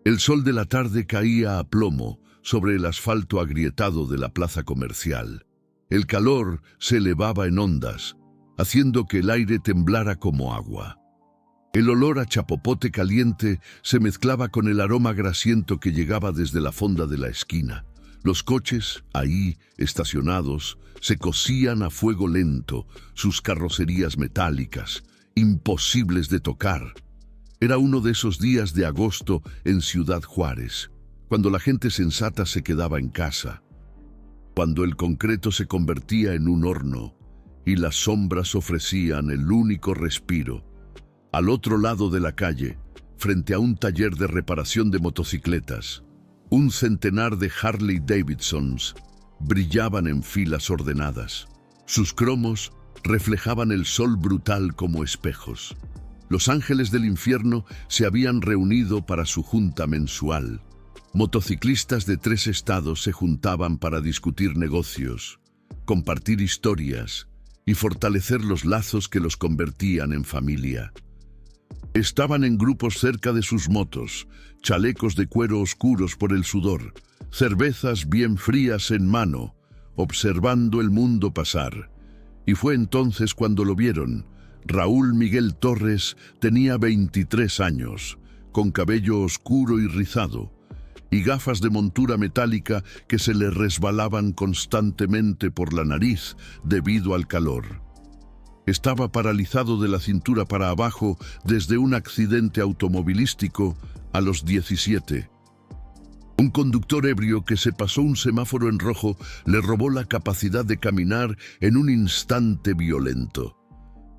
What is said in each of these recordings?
El sol de la tarde caía a plomo sobre el asfalto agrietado de la plaza comercial. El calor se elevaba en ondas, haciendo que el aire temblara como agua. El olor a chapopote caliente se mezclaba con el aroma grasiento que llegaba desde la fonda de la esquina. Los coches, ahí, estacionados, se cocían a fuego lento, sus carrocerías metálicas, imposibles de tocar. Era uno de esos días de agosto en Ciudad Juárez, cuando la gente sensata se quedaba en casa, cuando el concreto se convertía en un horno y las sombras ofrecían el único respiro. Al otro lado de la calle, frente a un taller de reparación de motocicletas, un centenar de Harley Davidsons brillaban en filas ordenadas. Sus cromos reflejaban el sol brutal como espejos. Los ángeles del infierno se habían reunido para su junta mensual. Motociclistas de 3 estados se juntaban para discutir negocios, compartir historias y fortalecer los lazos que los convertían en familia. Estaban en grupos cerca de sus motos, chalecos de cuero oscuros por el sudor, cervezas bien frías en mano, observando el mundo pasar. Y fue entonces cuando lo vieron. Raúl Miguel Torres tenía 23 años, con cabello oscuro y rizado, y gafas de montura metálica que se le resbalaban constantemente por la nariz debido al calor. Estaba paralizado de la cintura para abajo desde un accidente automovilístico a los 17. Un conductor ebrio que se pasó un semáforo en rojo le robó la capacidad de caminar en un instante violento.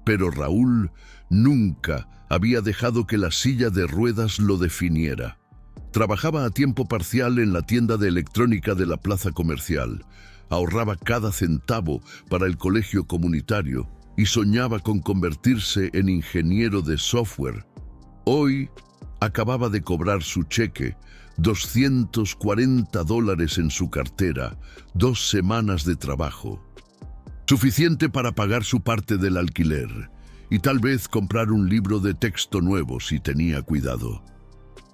Pero Raúl nunca había dejado que la silla de ruedas lo definiera. Trabajaba a tiempo parcial en la tienda de electrónica de la plaza comercial. Ahorraba cada centavo para el colegio comunitario y soñaba con convertirse en ingeniero de software. Hoy acababa de cobrar su cheque, $240 en su cartera, 2 semanas de trabajo. Suficiente para pagar su parte del alquiler y tal vez comprar un libro de texto nuevo si tenía cuidado.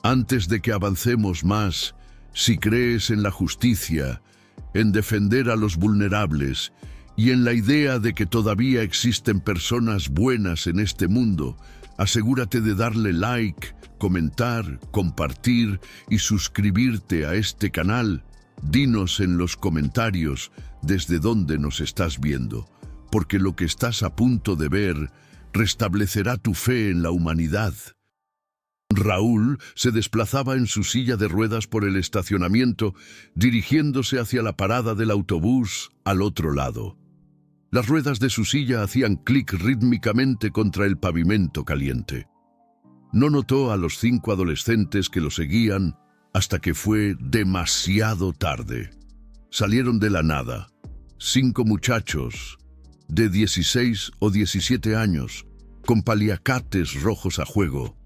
Antes de que avancemos más, si crees en la justicia, en defender a los vulnerables y en la idea de que todavía existen personas buenas en este mundo, asegúrate de darle like, comentar, compartir y suscribirte a este canal. Dinos en los comentarios desde dónde nos estás viendo, porque lo que estás a punto de ver restablecerá tu fe en la humanidad. Raúl se desplazaba en su silla de ruedas por el estacionamiento, dirigiéndose hacia la parada del autobús al otro lado. Las ruedas de su silla hacían clic rítmicamente contra el pavimento caliente. No notó a los 5 adolescentes que lo seguían hasta que fue demasiado tarde. Salieron de la nada. 5 muchachos de 16 o 17 años, con paliacates rojos a juego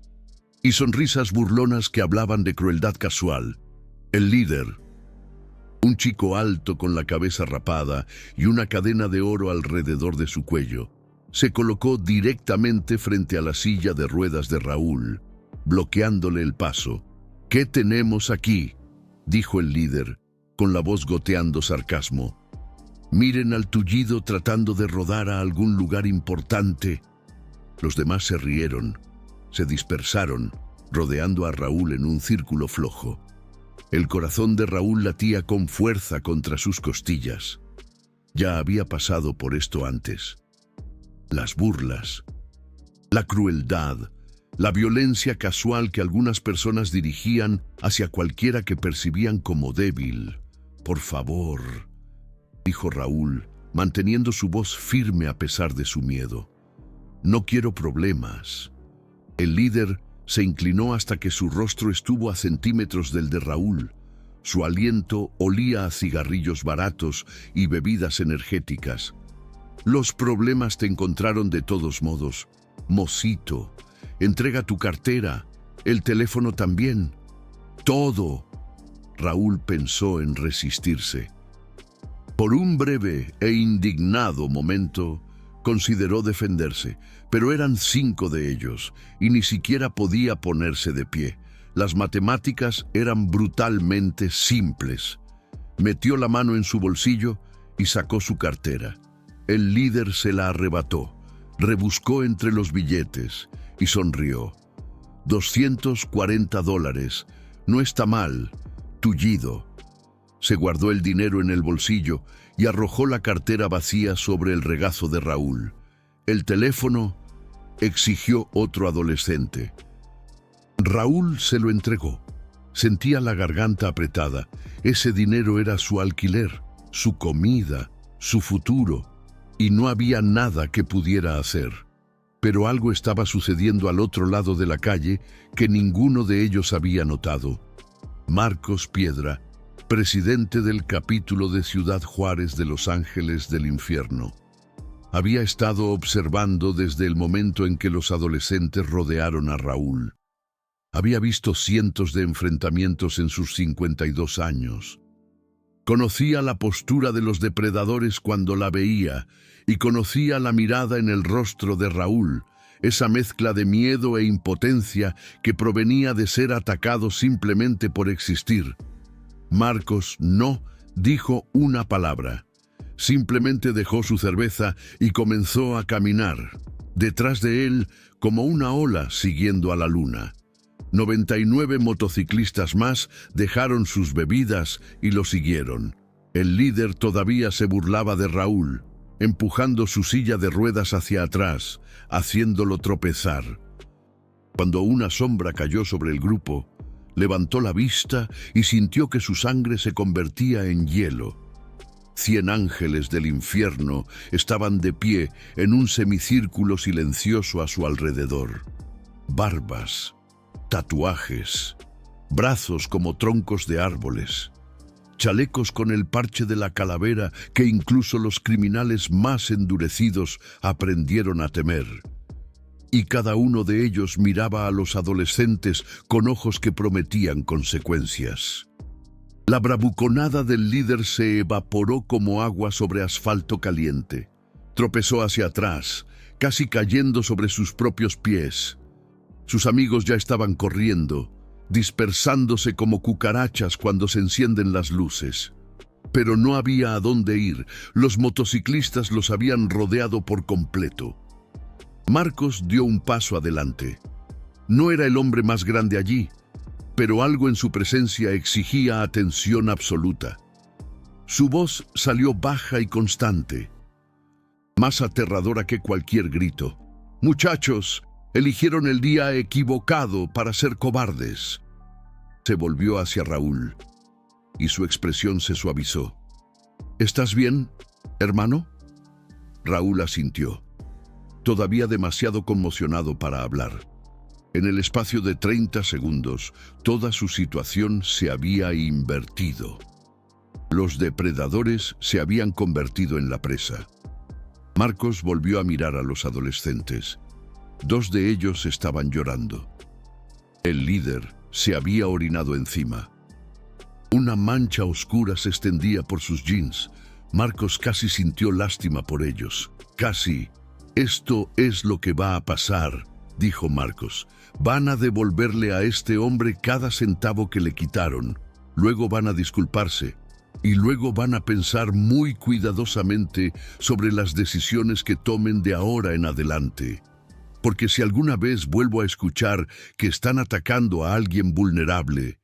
y sonrisas burlonas que hablaban de crueldad casual. El líder, un chico alto con la cabeza rapada y una cadena de oro alrededor de su cuello, se colocó directamente frente a la silla de ruedas de Raúl, bloqueándole el paso. «¿Qué tenemos aquí?», dijo el líder, con la voz goteando sarcasmo. «Miren al tullido tratando de rodar a algún lugar importante». Los demás se rieron, se dispersaron, rodeando a Raúl en un círculo flojo. El corazón de Raúl latía con fuerza contra sus costillas. Ya había pasado por esto antes. Las burlas, la crueldad, la violencia casual que algunas personas dirigían hacia cualquiera que percibían como débil. «Por favor», dijo Raúl, manteniendo su voz firme a pesar de su miedo. «No quiero problemas». El líder se inclinó hasta que su rostro estuvo a centímetros del de Raúl. Su aliento olía a cigarrillos baratos y bebidas energéticas. «Los problemas te encontraron de todos modos. Mocito, entrega tu cartera, el teléfono también. Todo». Raúl pensó en resistirse. Por un breve e indignado momento, consideró defenderse, pero eran 5 de ellos y ni siquiera podía ponerse de pie. Las matemáticas eran brutalmente simples. Metió la mano en su bolsillo y sacó su cartera. El líder se la arrebató, rebuscó entre los billetes y sonrió. $240. No está mal, tullido. Se guardó el dinero en el bolsillo y arrojó la cartera vacía sobre el regazo de Raúl. El teléfono, exigió otro adolescente. Raúl se lo entregó. Sentía la garganta apretada. Ese dinero era su alquiler, su comida, su futuro, y no había nada que pudiera hacer. Pero algo estaba sucediendo al otro lado de la calle que ninguno de ellos había notado. Marcos Piedra, presidente del capítulo de Ciudad Juárez de Los Ángeles del Infierno, había estado observando desde el momento en que los adolescentes rodearon a Raúl. Había visto cientos de enfrentamientos en sus 52 años. Conocía la postura de los depredadores cuando la veía y conocía la mirada en el rostro de Raúl, esa mezcla de miedo e impotencia que provenía de ser atacado simplemente por existir. Marcos no dijo una palabra. Simplemente dejó su cerveza y comenzó a caminar. Detrás de él, como una ola siguiendo a la luna. 99 motociclistas más dejaron sus bebidas y lo siguieron. El líder todavía se burlaba de Raúl, empujando su silla de ruedas hacia atrás, haciéndolo tropezar. Cuando una sombra cayó sobre el grupo, levantó la vista y sintió que su sangre se convertía en hielo. 100 ángeles del infierno estaban de pie en un semicírculo silencioso a su alrededor. Barbas, tatuajes, brazos como troncos de árboles, chalecos con el parche de la calavera que incluso los criminales más endurecidos aprendieron a temer. Y cada uno de ellos miraba a los adolescentes con ojos que prometían consecuencias. La bravuconada del líder se evaporó como agua sobre asfalto caliente. Tropezó hacia atrás, casi cayendo sobre sus propios pies. Sus amigos ya estaban corriendo, dispersándose como cucarachas cuando se encienden las luces. Pero no había a dónde ir. Los motociclistas los habían rodeado por completo. Marcos dio un paso adelante. No era el hombre más grande allí, pero algo en su presencia exigía atención absoluta. Su voz salió baja y constante, más aterradora que cualquier grito. «Muchachos, eligieron el día equivocado para ser cobardes». Se volvió hacia Raúl y su expresión se suavizó. «¿Estás bien, hermano?» Raúl asintió, todavía demasiado conmocionado para hablar. En el espacio de 30 segundos, toda su situación se había invertido. Los depredadores se habían convertido en la presa. Marcos volvió a mirar a los adolescentes. 2 de ellos estaban llorando. El líder se había orinado encima. Una mancha oscura se extendía por sus jeans. Marcos casi sintió lástima por ellos. Casi. «Esto es lo que va a pasar», dijo Marcos. «Van a devolverle a este hombre cada centavo que le quitaron. Luego van a disculparse. Y luego van a pensar muy cuidadosamente sobre las decisiones que tomen de ahora en adelante. Porque si alguna vez vuelvo a escuchar que están atacando a alguien vulnerable,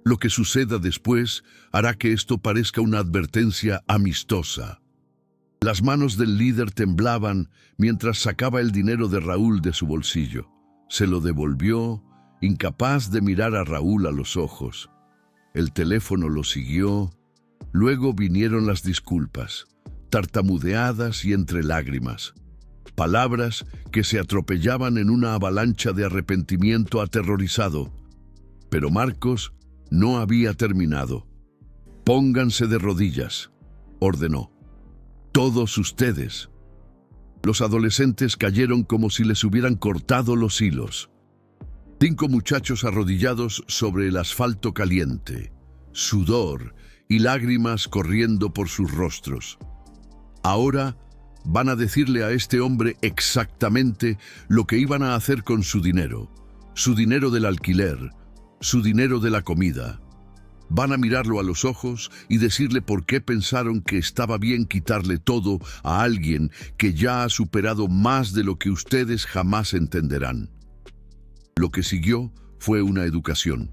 lo que suceda después hará que esto parezca una advertencia amistosa». Las manos del líder temblaban mientras sacaba el dinero de Raúl de su bolsillo. Se lo devolvió, incapaz de mirar a Raúl a los ojos. El teléfono lo siguió. Luego vinieron las disculpas, tartamudeadas y entre lágrimas. Palabras que se atropellaban en una avalancha de arrepentimiento aterrorizado. Pero Marcos no había terminado. «Pónganse de rodillas», ordenó. «Todos ustedes». Los adolescentes cayeron como si les hubieran cortado los hilos. 5 muchachos arrodillados sobre el asfalto caliente, sudor y lágrimas corriendo por sus rostros. Ahora van a decirle a este hombre exactamente lo que iban a hacer con su dinero del alquiler, su dinero de la comida. Van a mirarlo a los ojos y decirle por qué pensaron que estaba bien quitarle todo a alguien que ya ha superado más de lo que ustedes jamás entenderán. Lo que siguió fue una educación,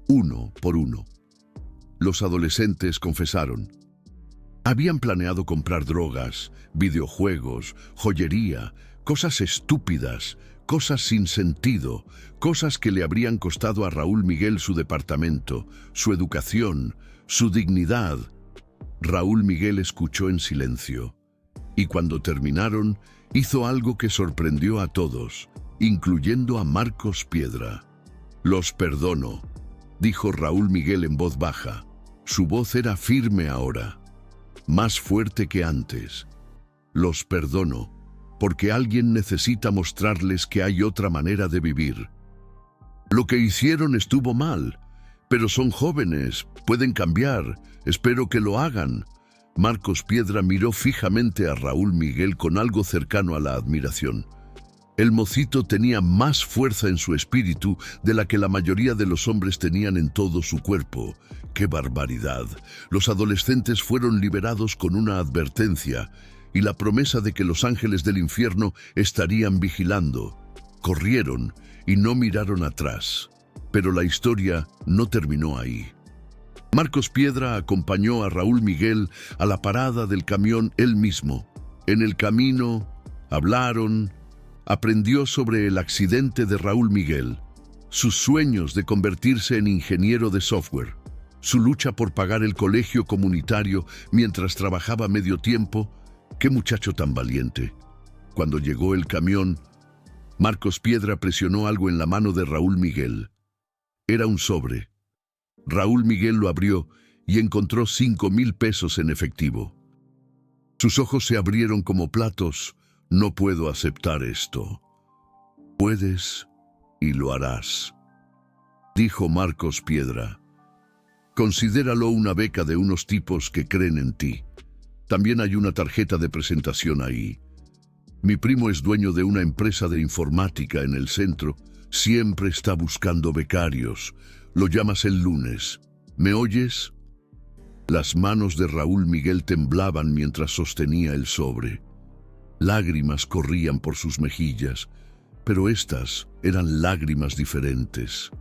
uno por uno. Los adolescentes confesaron. Habían planeado comprar drogas, videojuegos, joyería, cosas estúpidas, cosas sin sentido, cosas que le habrían costado a Raúl Miguel su departamento, su educación, su dignidad. Raúl Miguel escuchó en silencio, y cuando terminaron, hizo algo que sorprendió a todos, incluyendo a Marcos Piedra. «Los perdono», dijo Raúl Miguel en voz baja. Su voz era firme ahora, más fuerte que antes. «Los perdono, porque alguien necesita mostrarles que hay otra manera de vivir. Lo que hicieron estuvo mal, pero son jóvenes, pueden cambiar, espero que lo hagan». Marcos Piedra miró fijamente a Raúl Miguel con algo cercano a la admiración. El mocito tenía más fuerza en su espíritu de la que la mayoría de los hombres tenían en todo su cuerpo. ¡Qué barbaridad! Los adolescentes fueron liberados con una advertencia y la promesa de que los ángeles del infierno estarían vigilando. Corrieron y no miraron atrás. Pero la historia no terminó ahí. Marcos Piedra acompañó a Raúl Miguel a la parada del camión él mismo. En el camino hablaron. Aprendió sobre el accidente de Raúl Miguel, sus sueños de convertirse en ingeniero de software, su lucha por pagar el colegio comunitario mientras trabajaba medio tiempo. ¡Qué muchacho tan valiente! Cuando llegó el camión, Marcos Piedra presionó algo en la mano de Raúl Miguel. Era un sobre. Raúl Miguel lo abrió y encontró 5,000 pesos en efectivo. Sus ojos se abrieron como platos. «No puedo aceptar esto». «Puedes y lo harás», dijo Marcos Piedra. «Considéralo una beca de unos tipos que creen en ti. También hay una tarjeta de presentación ahí. Mi primo es dueño de una empresa de informática en el centro. Siempre está buscando becarios. Lo llamas el lunes. ¿Me oyes?». Las manos de Raúl Miguel temblaban mientras sostenía el sobre. Lágrimas corrían por sus mejillas, pero estas eran lágrimas diferentes.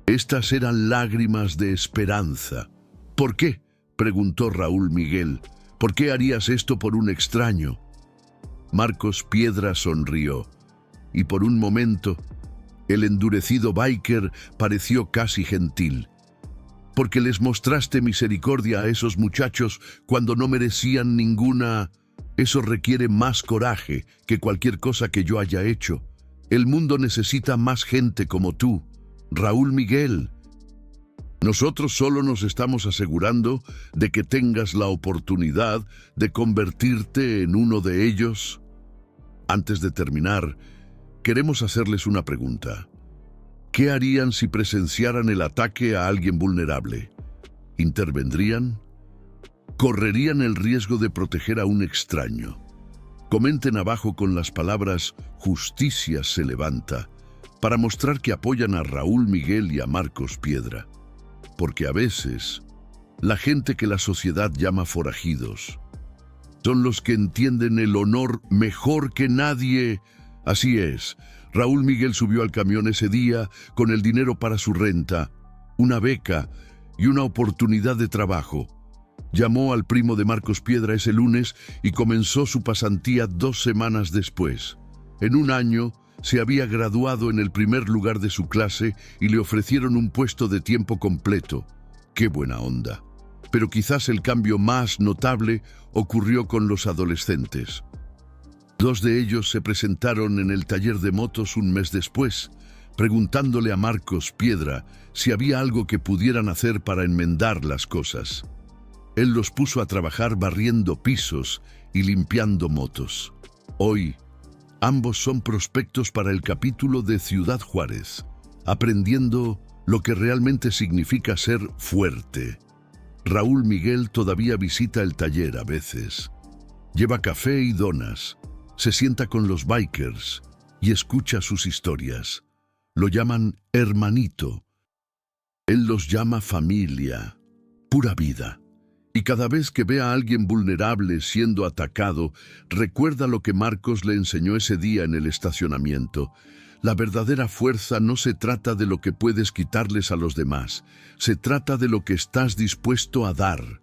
Estas eran lágrimas de esperanza. «¿Por qué?», preguntó Raúl Miguel. «¿Por qué harías esto por un extraño?». Marcos Piedra sonrió, y por un momento, el endurecido biker pareció casi gentil. «Porque les mostraste misericordia a esos muchachos cuando no merecían ninguna... Eso requiere más coraje que cualquier cosa que yo haya hecho. El mundo necesita más gente como tú, Raúl Miguel. Nosotros solo nos estamos asegurando de que tengas la oportunidad de convertirte en uno de ellos». Antes de terminar, queremos hacerles una pregunta. ¿Qué harían si presenciaran el ataque a alguien vulnerable? ¿Intervendrían? ¿Correrían el riesgo de proteger a un extraño? Comenten abajo con las palabras «Justicia se levanta» para mostrar que apoyan a Raúl Miguel y a Marcos Piedra. Porque a veces, la gente que la sociedad llama forajidos son los que entienden el honor mejor que nadie. Así es, Raúl Miguel subió al camión ese día con el dinero para su renta, una beca y una oportunidad de trabajo. Llamó al primo de Marcos Piedra ese lunes y comenzó su pasantía 2 semanas después. En un año se había graduado en el primer lugar de su clase y le ofrecieron un puesto de tiempo completo. ¡Qué buena onda! Pero quizás el cambio más notable ocurrió con los adolescentes. 2 de ellos se presentaron en el taller de motos un mes después, preguntándole a Marcos Piedra si había algo que pudieran hacer para enmendar las cosas. Él los puso a trabajar barriendo pisos y limpiando motos. Hoy, ambos son prospectos para el capítulo de Ciudad Juárez, aprendiendo lo que realmente significa ser fuerte. Raúl Miguel todavía visita el taller a veces. Lleva café y donas, se sienta con los bikers y escucha sus historias. Lo llaman hermanito, Él los llama familia, pura vida. Y cada vez que ve a alguien vulnerable siendo atacado, recuerda lo que Marcos le enseñó ese día en el estacionamiento. La verdadera fuerza no se trata de lo que puedes quitarles a los demás, se trata de lo que estás dispuesto a dar.